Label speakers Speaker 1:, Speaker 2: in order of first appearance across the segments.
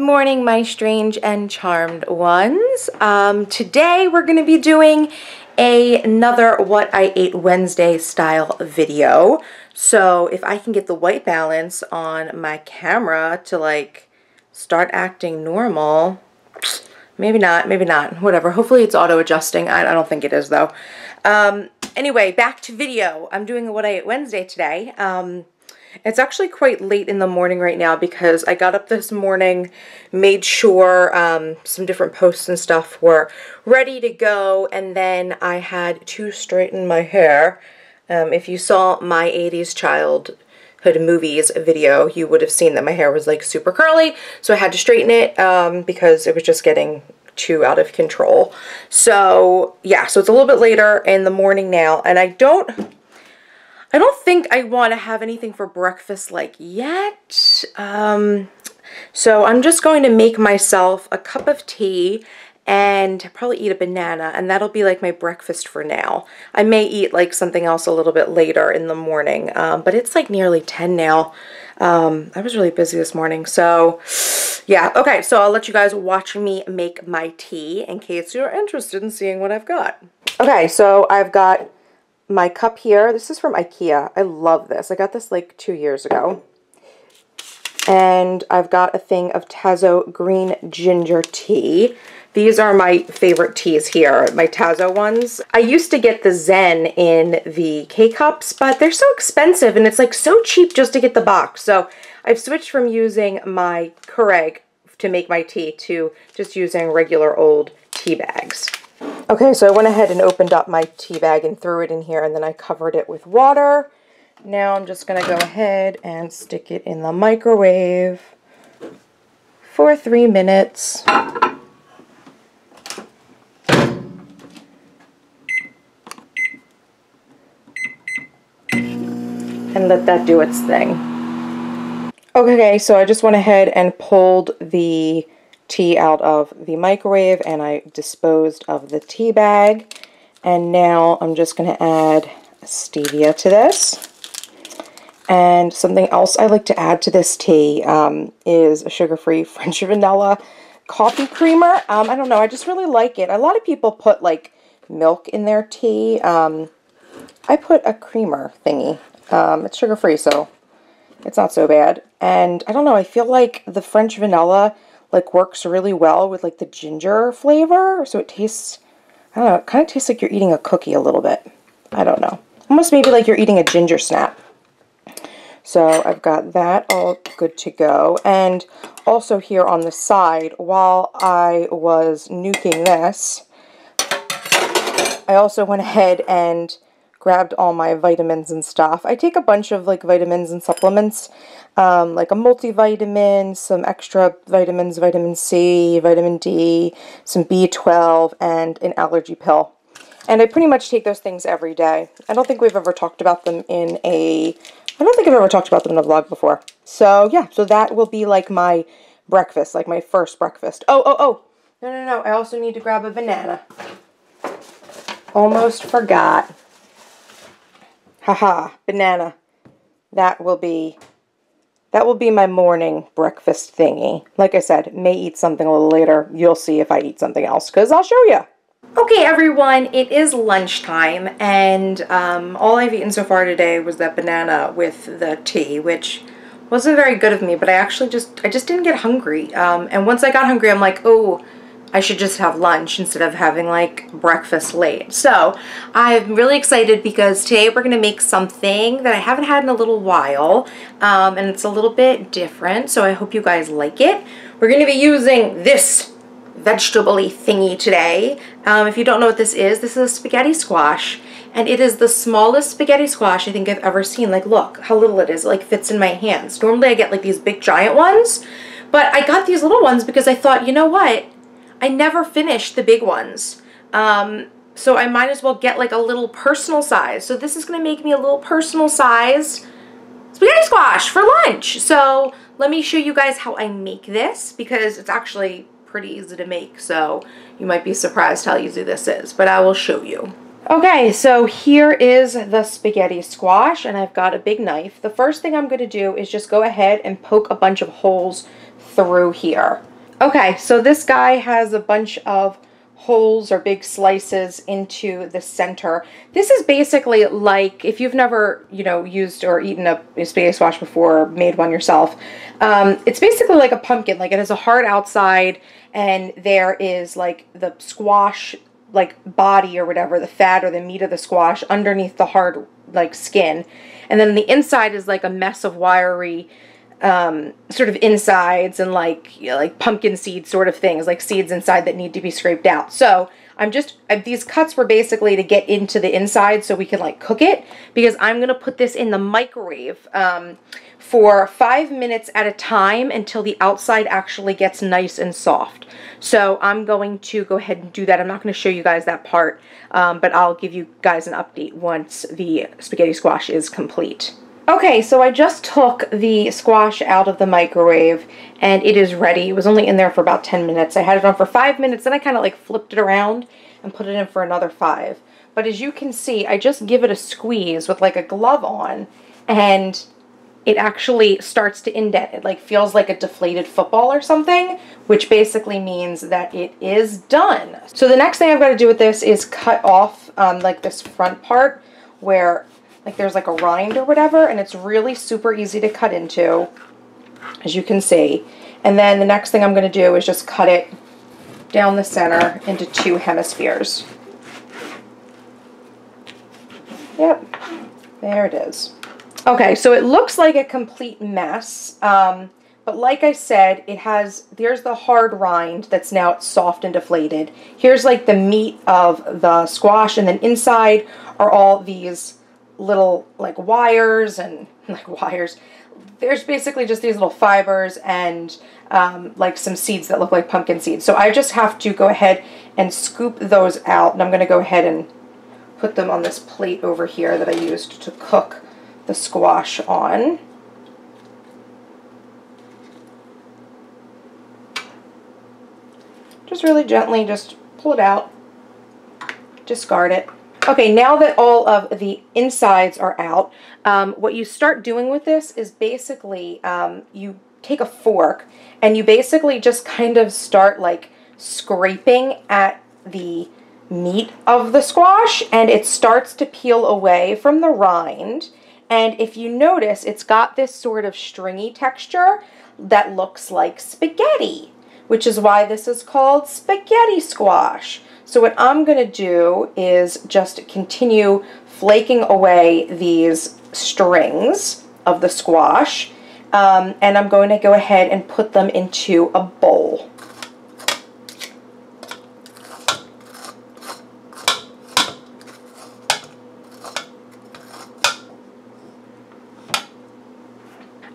Speaker 1: morning, my strange and charmed ones. Today we're going to be doing another What I Ate Wednesday style video. So if I can get the white balance on my camera to like start acting normal, maybe not, whatever. Hopefully it's auto adjusting. I don't think it is though. Anyway, back to video. I'm doing a What I Ate Wednesday today. It's actually quite late in the morning right now because I got up this morning, made sure some different posts and stuff were ready to go, and then I had to straighten my hair. If you saw my 80s childhood movies video, you would have seen that my hair was like super curly, so I had to straighten it because it was just getting too out of control. So yeah, so it's a little bit later in the morning now, and I don't think I want to have anything for breakfast like yet. So I'm just going to make myself a cup of tea and probably eat a banana, and that'll be like my breakfast for now. I may eat like something else a little bit later in the morning, but it's like nearly 10 now. I was really busy this morning, so yeah. Okay, so I'll let you guys watch me make my tea in case you're interested in seeing what I've got. Okay, so I've got my cup here. This is from IKEA. I love this. I got this like 2 years ago. And I've got a thing of Tazo green ginger tea. These are my favorite teas here, my Tazo ones. I used to get the Zen in the K-Cups, but they're so expensive and it's like so cheap just to get the box. So I've switched from using my Keurig to make my tea to just using regular old tea bags. Okay, so I went ahead and opened up my tea bag and threw it in here, and then I covered it with water. Now I'm just going to go ahead and stick it in the microwave for 3 minutes. And let that do its thing. Okay, so I just went ahead and pulled the tea out of the microwave and I disposed of the tea bag, and now I'm just going to add stevia to this. And something else I like to add to this tea is a sugar-free French vanilla coffee creamer. I don't know, I just really like it. A lot of people put like milk in their tea. I put a creamer thingy. It's sugar-free, so it's not so bad. And I don't know, I feel like the French vanilla like works really well with like the ginger flavor, so it tastes, I don't know, it kind of tastes like you're eating a cookie a little bit. I don't know, almost maybe like you're eating a ginger snap. So I've got that all good to go. And also here on the side, while I was nuking this, I also went ahead and grabbed all my vitamins and stuff. I take a bunch of like vitamins and supplements, like a multivitamin, some extra vitamins, vitamin C, vitamin D, some B12, and an allergy pill. And I pretty much take those things every day. I don't think we've ever talked about them in a, I don't think I've ever talked about them in a vlog before. So yeah, so that will be like my breakfast, like my first breakfast. Oh, no, I also need to grab a banana. Almost forgot. Haha, banana. That will be my morning breakfast thingy. Like I said, may eat something a little later. You'll see if I eat something else, because I'll show you. Okay, everyone, it is lunchtime, and all I've eaten so far today was that banana with the tea, which wasn't very good of me, but I just didn't get hungry. And once I got hungry, I'm like, oh, I should just have lunch instead of having like breakfast late. So I'm really excited because today we're going to make something that I haven't had in a little while, and it's a little bit different, so I hope you guys like it. We're going to be using this vegetable-y thingy today. If you don't know what this is a spaghetti squash, and it is the smallest spaghetti squash I think I've ever seen. Like, look how little it is. It like fits in my hands. Normally I get like these big giant ones, but I got these little ones because I thought, you know what? I never finished the big ones, so I might as well get like a little personal size. So this is going to make me a little personal size spaghetti squash for lunch. So let me show you guys how I make this, because it's actually pretty easy to make, so you might be surprised how easy this is, but I will show you. Okay, so here is the spaghetti squash, and I've got a big knife. The first thing I'm going to do is just go ahead and poke a bunch of holes through here. Okay, so this guy has a bunch of holes or big slices into the center. This is basically like, if you've never, used or eaten a spaghetti squash before or made one yourself, it's basically like a pumpkin. Like, it has a hard outside, and there is like the squash like body or whatever, the fat or the meat of the squash underneath the hard like skin. And then the inside is like a mess of wiry sort of insides and like pumpkin seed sort of things, like seeds inside that need to be scraped out. So these cuts were basically to get into the inside so we can like cook it, because I'm going to put this in the microwave for 5 minutes at a time until the outside actually gets nice and soft. So I'm going to go ahead and do that. I'm not going to show you guys that part, but I'll give you guys an update once the spaghetti squash is complete. Okay, so I just took the squash out of the microwave and it is ready. It was only in there for about 10 minutes. I had it on for 5 minutes, then I kind of like flipped it around and put it in for another 5. But as you can see, I just give it a squeeze with like a glove on, and it actually starts to indent. It like feels like a deflated football or something, which basically means that it is done. So the next thing I've got to do with this is cut off like this front part where like there's like a rind or whatever, and it's really super easy to cut into, as you can see. And then the next thing I'm going to do is just cut it down the center into 2 hemispheres. Yep, there it is. Okay, so it looks like a complete mess, but like I said, there's the hard rind that's now soft and deflated. Here's like the meat of the squash, and then inside are all these little like wires and there's basically just these little fibers and like some seeds that look like pumpkin seeds. So I just have to go ahead and scoop those out, and I'm going to go ahead and put them on this plate over here that I used to cook the squash on. Just really gently just pull it out, discard it. Okay, now that all of the insides are out, what you start doing with this is basically you take a fork and you basically just kind of start like scraping at the meat of the squash, and it starts to peel away from the rind. And if you notice, it's got this sort of stringy texture that looks like spaghetti, which is why this is called spaghetti squash. So what I'm going to do is just continue flaking away these strings of the squash, and I'm going to go ahead and put them into a bowl.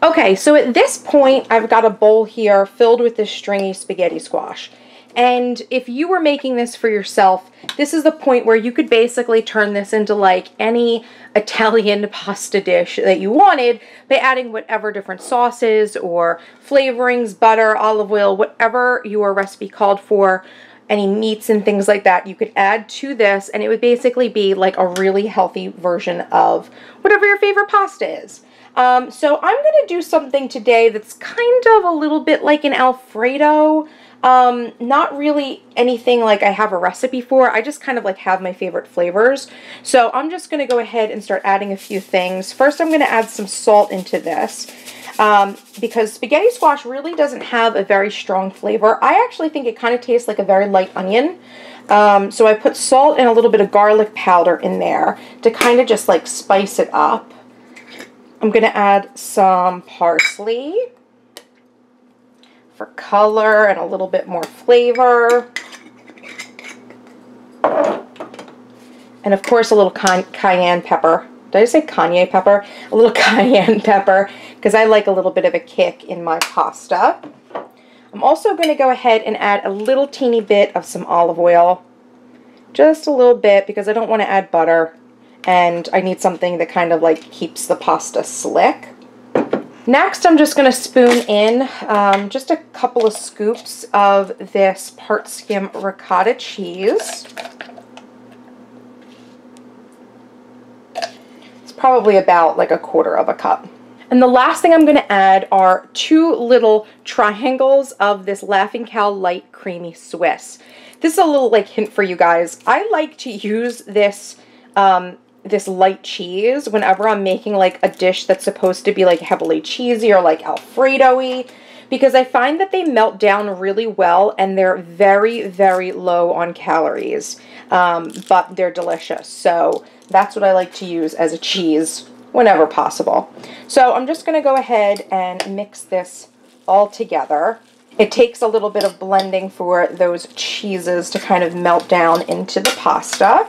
Speaker 1: Okay, so at this point, I've got a bowl here filled with this stringy spaghetti squash. And if you were making this for yourself, this is the point where you could basically turn this into like any Italian pasta dish that you wanted by adding whatever different sauces or flavorings, butter, olive oil, whatever your recipe called for, any meats and things like that, you could add to this, and it would basically be like a really healthy version of whatever your favorite pasta is. So I'm going to do something today that's kind of a little bit like an Alfredo. Not really anything like I have a recipe for. I just kind of like have my favorite flavors. So I'm just going to go ahead and start adding a few things. First, I'm going to add some salt into this because spaghetti squash really doesn't have a very strong flavor. I actually think it kind of tastes like a very light onion. So I put salt and a little bit of garlic powder in there to kind of just like spice it up. I'm going to add some parsley for color and a little bit more flavor. And of course a little cayenne pepper. Did I say Kanye pepper? A little cayenne pepper, because I like a little bit of a kick in my pasta. I'm also going to go ahead and add a little teeny bit of some olive oil. Just a little bit, because I don't want to add butter. And I need something that kind of like keeps the pasta slick. Next, I'm just going to spoon in just a couple of scoops of this part skim ricotta cheese. It's probably about like 1/4 of a cup. And And the last thing I'm going to add are 2 little triangles of this Laughing Cow Light Creamy Swiss. This is a little like hint for you guys. I like to use this this light cheese whenever I'm making like a dish that's supposed to be like heavily cheesy or like Alfredo-y, because I find that they melt down really well and they're very, very low on calories, but they're delicious. So that's what I like to use as a cheese whenever possible. So I'm just going to go ahead and mix this all together. It takes a little bit of blending for those cheeses to kind of melt down into the pasta.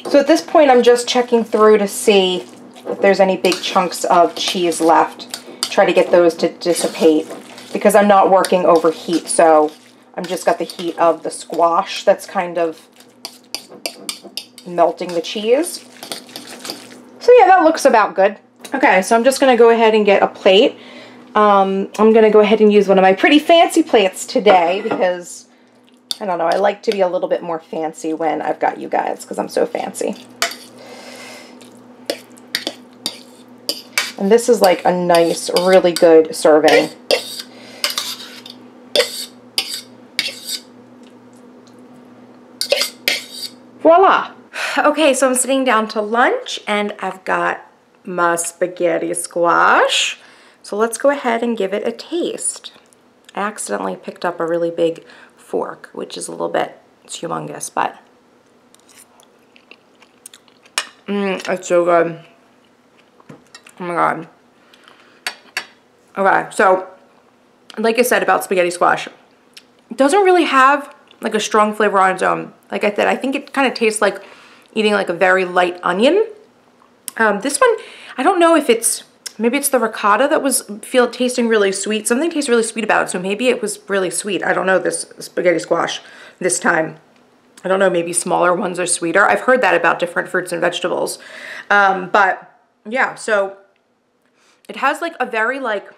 Speaker 1: So at this point, I'm just checking through to see if there's any big chunks of cheese left. Try to get those to dissipate because I'm not working over heat, so I'm just got the heat of the squash that's kind of melting the cheese. So yeah, that looks about good. Okay, so I'm just going to go ahead and get a plate. I'm going to go ahead and use one of my pretty fancy plates today because, I don't know, I like to be a little bit more fancy when I've got you guys because I'm so fancy. And this is like a nice, really good serving. Voila! Okay, so I'm sitting down to lunch and I've got my spaghetti squash. So let's go ahead and give it a taste. I accidentally picked up a really big fork, which is a little bit, it's humongous, but it's so good. Oh my god. Okay, so like I said about spaghetti squash, it doesn't really have like a strong flavor on its own. Like I said, I think it kind of tastes like eating like a very light onion. This one, I don't know if it's, maybe it's the ricotta that was tasting really sweet. Something tastes really sweet about it, so maybe it was really sweet. I don't know this spaghetti squash this time. I don't know, maybe smaller ones are sweeter. I've heard that about different fruits and vegetables. But yeah, so it has like a very like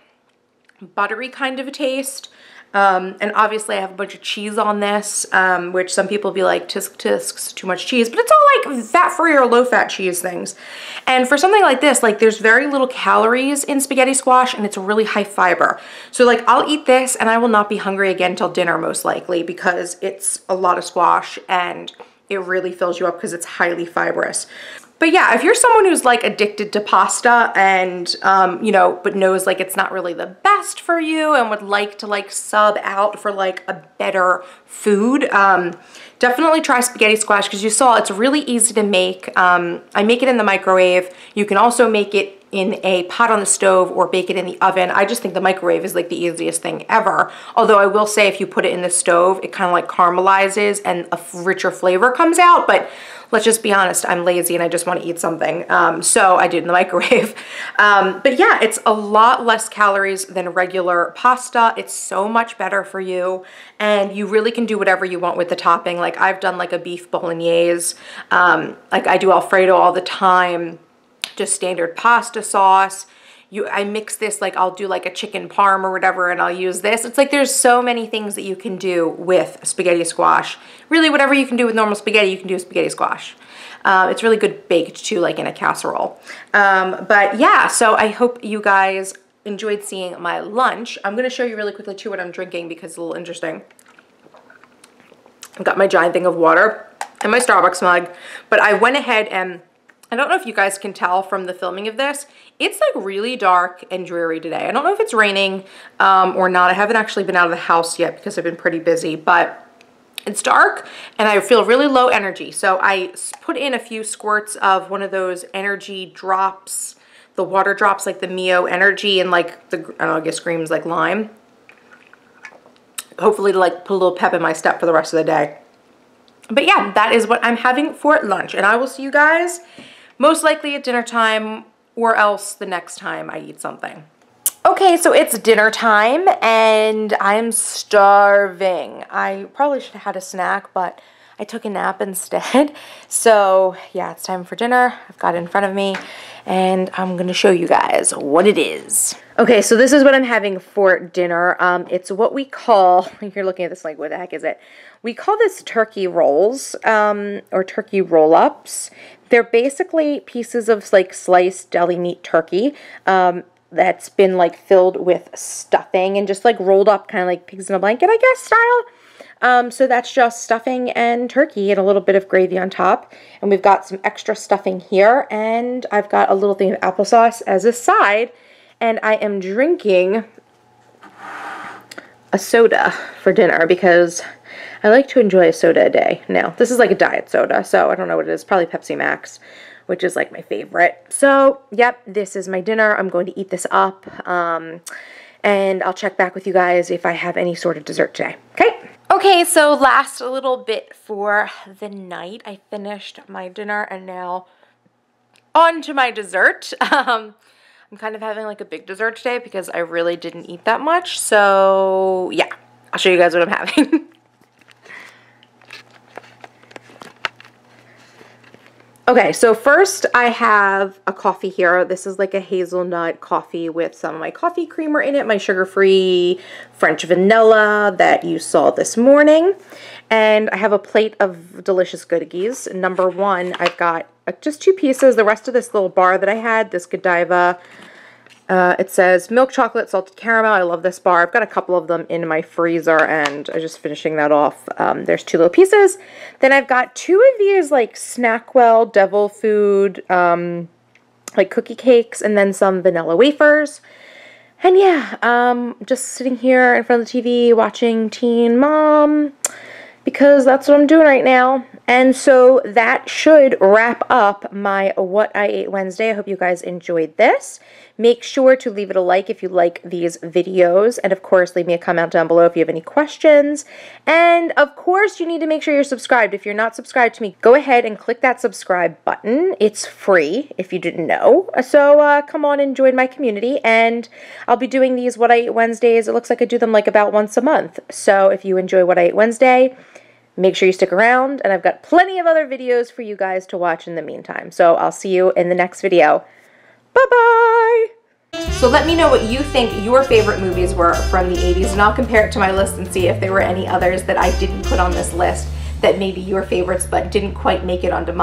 Speaker 1: buttery kind of a taste. And obviously I have a bunch of cheese on this, which some people be like, tisk tisks, too much cheese, but it's all like fat-free or low-fat cheese things. And for something like this, like there's very little calories in spaghetti squash and it's really high fiber. So like I'll eat this and I will not be hungry again till dinner most likely because it's a lot of squash and it really fills you up because it's highly fibrous. But yeah, if you're someone who's like addicted to pasta and, you know, but knows like it's not really the best for you and would like to like sub out for like a better food, definitely try spaghetti squash because you saw it's really easy to make. I make it in the microwave. You can also make it in a pot on the stove or bake it in the oven. I just think the microwave is like the easiest thing ever. Although I will say if you put it in the stove, it kind of like caramelizes and a richer flavor comes out. But let's just be honest, I'm lazy and I just want to eat something. So I did it in the microwave. But yeah, it's a lot less calories than regular pasta. It's so much better for you. And you really can do whatever you want with the topping. Like I've done like a beef bolognese. Like I do Alfredo all the time. Just standard pasta sauce. I mix this, like I'll do like a chicken parm or whatever and I'll use this. It's like there's so many things that you can do with spaghetti squash. Really whatever you can do with normal spaghetti, you can do with spaghetti squash. It's really good baked too, like in a casserole. But yeah, so I hope you guys enjoyed seeing my lunch. I'm going to show you really quickly too what I'm drinking because it's a little interesting. I've got my giant thing of water and my Starbucks mug, but I went ahead and I don't know if you guys can tell from the filming of this, it's like really dark and dreary today. I don't know if it's raining or not. I haven't actually been out of the house yet because I've been pretty busy, but it's dark and I feel really low energy. So I put in a few squirts of one of those energy drops, the water drops like the Mio Energy and like the, I don't know, I guess Screams like lime. Hopefully to like put a little pep in my step for the rest of the day. But yeah, that is what I'm having for lunch and I will see you guys most likely at dinner time or else the next time I eat something. Okay, so it's dinner time and I'm starving. I probably should have had a snack, but I took a nap instead. So yeah, it's time for dinner. I've got it in front of me and I'm gonna show you guys what it is. Okay, so this is what I'm having for dinner. It's what we call, you're looking at this like, what the heck is it? We call this turkey rolls, or turkey roll-ups. They're basically pieces of like sliced deli meat turkey, that's been like filled with stuffing and just like rolled up kind of like pigs in a blanket, I guess, style. So that's just stuffing and turkey and a little bit of gravy on top. And we've got some extra stuffing here, and I've got a little thing of applesauce as a side, and I am drinking a soda for dinner because I like to enjoy a soda a day. Now, this is like a diet soda, so I don't know what it is, probably Pepsi Max, which is like my favorite. So, yep, this is my dinner. I'm going to eat this up, and I'll check back with you guys if I have any sort of dessert today, okay? Okay, so last little bit for the night. I finished my dinner, and now on to my dessert. I'm kind of having like a big dessert today because I really didn't eat that much, so yeah, I'll show you guys what I'm having. Okay, so first I have a coffee here. This is like a hazelnut coffee with some of my coffee creamer in it, my sugar-free French vanilla that you saw this morning. And I have a plate of delicious goodies. Number one, I've got just 2 pieces. The rest of this little bar that I had, this Godiva, it says milk chocolate salted caramel. I love this bar. I've got a couple of them in my freezer and I'm just finishing that off. There's 2 little pieces. Then I've got 2 of these like Snackwell Devil Food like cookie cakes, and then some vanilla wafers. And yeah, just sitting here in front of the TV watching Teen Mom because that's what I'm doing right now. And so that should wrap up my What I Ate Wednesday. I hope you guys enjoyed this. Make sure to leave it a like if you like these videos. And of course, leave me a comment down below if you have any questions. And of course, you need to make sure you're subscribed. If you're not subscribed to me, go ahead and click that subscribe button. It's free if you didn't know. So come on and join my community. And I'll be doing these What I Ate Wednesdays. It looks like I do them like about once a month. So if you enjoy What I Ate Wednesday, make sure you stick around, and I've got plenty of other videos for you guys to watch in the meantime. So I'll see you in the next video. Bye-bye! So let me know what you think your favorite movies were from the 80s, and I'll compare it to my list and see if there were any others that I didn't put on this list that may be your favorites but didn't quite make it onto mine.